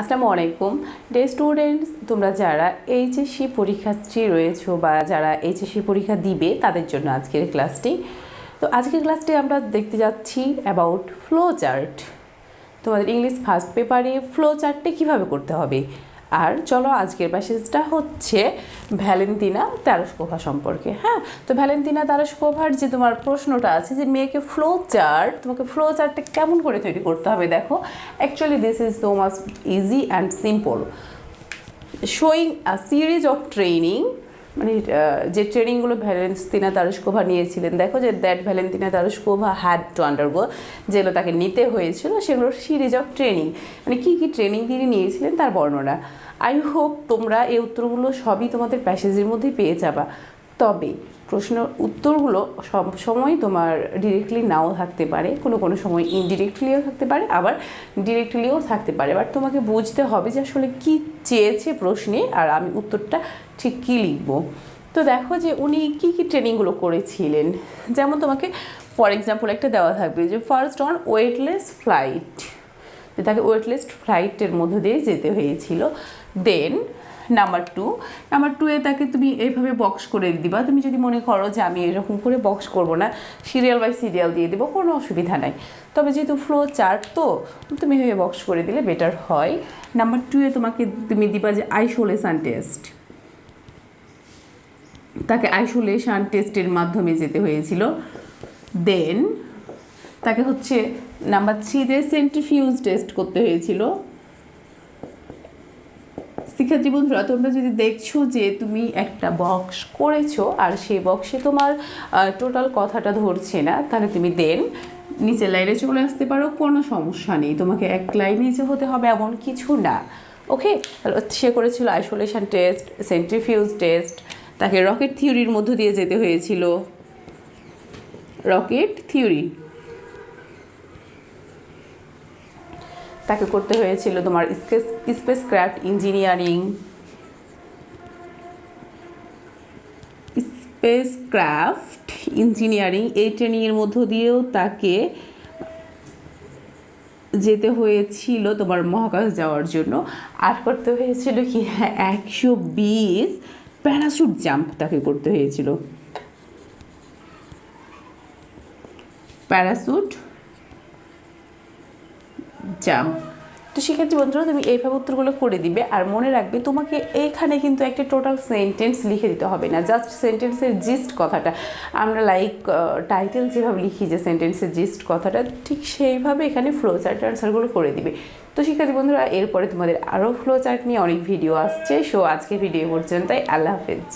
আসসালামু আলাইকুম day students, তোমরা যারা এইচএসসি পরীক্ষার্থী রয়েছো বা যারা এইচএসসি পরীক্ষা দিবে তাদের জন্য আজকের ক্লাসটি। তো আজকের ক্লাসটি আমরা দেখতে যাচ্ছি অ্যাবাউট ফ্লো চার্ট। তোমাদের ইংলিশ ফার্স্ট পেপারে ফ্লো চার্টটি কীভাবে করতে হবে। আর চলো আজকের প্যাসেজটা হচ্ছে ভ্যালেন্তিনা তেরেশকোভা সম্পর্কে। হ্যাঁ, তো ভ্যালেন্তিনা তেরেশকোভার যে তোমার প্রশ্নটা আছে যে মেয়েকে ফ্লো চার্ট, তোমাকে ফ্লো চার্টটা কেমন করে তৈরি করতে হবে। দেখো, actually this is so much easy and simple. Showing a series of training, মানে যে ট্রেনিংগুলো ভ্যালেন্তিনা তেরেশকোভা নিয়েছিলেন, দেখো যে that Valentina Tereshkova had to undergo, যেগুলো তাকে নিতে হয়েছিল সেগুলোর সিরিজ অফ ট্রেনিং, মানে কী কী ট্রেনিং তিনি নিয়েছিলেন তার বর্ণনা। আই হোপ তোমরা এই উত্তরগুলো সবই তোমাদের প্যাসেজের মধ্যেই পেয়ে যাবা। তবে প্রশ্ন উত্তরগুলো সব সময় তোমার ডিরেক্টলি নাও থাকতে পারে, কোনো কোনো সময় ইনডিরেক্টলিও থাকতে পারে, আবার ডিরেক্টলিও থাকতে পারে। বাট তোমাকে বুঝতে হবে যে আসলে কী চেয়েছে প্রশ্নে আর আমি উত্তরটা ঠিক কী লিখব। তো দেখো যে উনি কী কী ট্রেনিংগুলো করেছিলেন, যেমন তোমাকে ফর এক্সাম্পল একটা দেওয়া থাকবে যে ফার্স্ট অন ওয়েটলেস ফ্লাইট, যে তাকে ওয়েটলেস ফ্লাইটের মধ্য দিয়ে যেতে হয়েছিল। দেন নাম্বার টু এ তাকে তুমি এইভাবে বক্স করে দিবা। তুমি যদি মনে করো যে আমি এরকম করে বক্স করব না, সিরিয়াল বাই সিরিয়াল দিয়ে দেবো, কোনো অসুবিধা নাই। তবে যেহেতু ফ্লো চার্ট তো তুমি এইভাবে বক্স করে দিলে বেটার হয়। নাম্বার 2 এ তোমাকে তুমি দিবা যে আইসোলেশন টেস্ট, তাকে আইসোলেশন টেস্টের মাধ্যমে যেতে হয়েছিল। দেন তাকে হচ্ছে নাম্বার 3 তে সেন্ট্রিফিউজ টেস্ট করতে হয়েছিল। শিক্ষার্থী বন্ধুরা, তোমরা যদি দেখছো যে তুমি একটা বক্স করেছো আর সেই বক্সে তোমার টোটাল কথাটা ধরছে না, তাহলে তুমি দেন নিচের লাইনে চলে আসতে পারো, কোনো সমস্যা নেই। তোমাকে এক লাইন নিচে হতে হবে এমন কিছু না। ওকে, তাহলে সে করেছিল আইসোলেশন টেস্ট, সেন্ট্রিফিউজ টেস্ট, তাকে রকেট থিওরির মধ্য দিয়ে যেতে হয়েছিল, রকেট থিওরি। তাকে করতে হয়েছিল তোমার স্পেসক্রাফট ইঞ্জিনিয়ারিং, এই ট্রেনিংয়ের মধ্য দিয়েও তাকে যেতে হয়েছিল তোমার মহাকাশ যাওয়ার জন্য। আর করতে হয়েছিল কি 120 প্যারাশুট জাম্প তাকে করতে হয়েছিল, প্যারাশুট জাম্প। তো শিক্ষার্থী বন্ধুরা, তুমি এইভাবে উত্তরগুলো করে দিবে। আর মনে রাখবে তোমাকে এইখানে কিন্তু একটা টোটাল সেন্টেন্স লিখে দিতে হবে না, জাস্ট সেন্টেন্সের জিস্ট কথাটা। আমরা লাইক টাইটেল যেভাবে লিখি যে সেন্টেন্সের জিস্ট কথাটা, ঠিক সেইভাবে এখানে ফ্লো চার্ট আনসারগুলো করে দিবে। তো শিক্ষার্থী বন্ধুরা, এরপরে তোমাদের আরও ফ্লো চার্ট নিয়ে অনেক ভিডিও আসছে। সো আজকে ভিডিও পর্যন্তই, আল্লাহ হাফেজ।